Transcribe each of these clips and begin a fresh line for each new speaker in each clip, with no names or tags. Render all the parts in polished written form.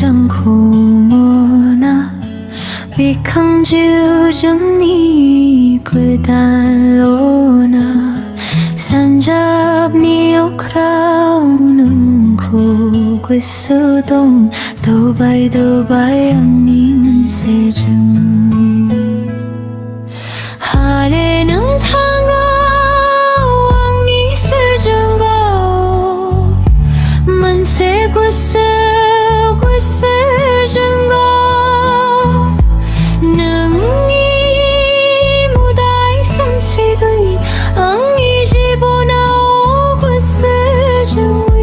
않고 뭐나 비강지우준니 그달로나 산잡니 okrau는 고괴수동 도바이 양님은 세중 하래는 탕아 왕니 쓸준거 만세 괴수 쓸준거 능이 무다이 산스리의 앙이 집어나오 괴쓸준위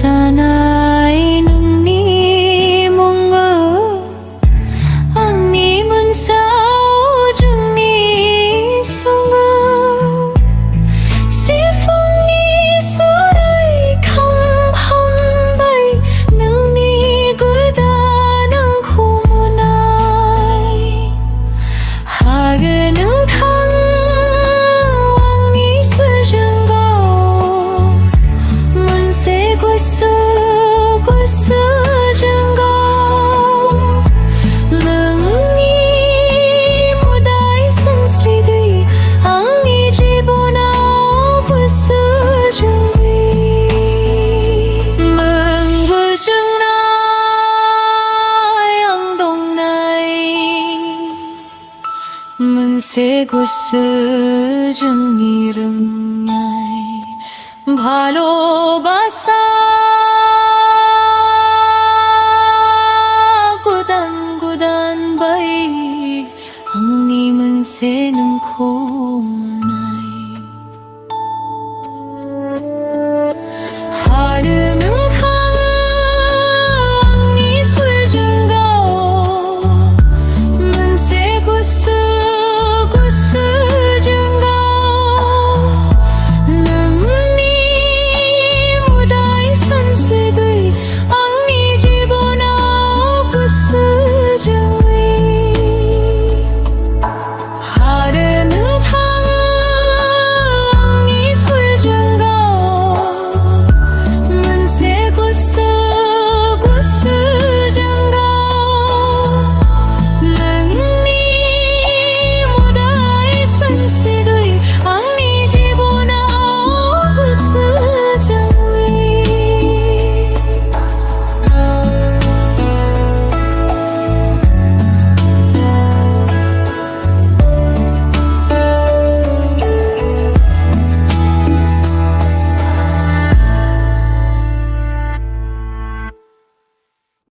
Bukhasanay ng ni mong ang ni man sa ujung ni sunga si phong ni suray kam hambay ng ni guda ng kumunay haga ng thang ang ni surjanga से गुस्सा जंगा नंगी मुदाई संस्कृति अंगी जीवना गुस्सा जंगी मंगुजंगना 양동나이 문세 गुस्सा जंगी 릉냐이 바로 바사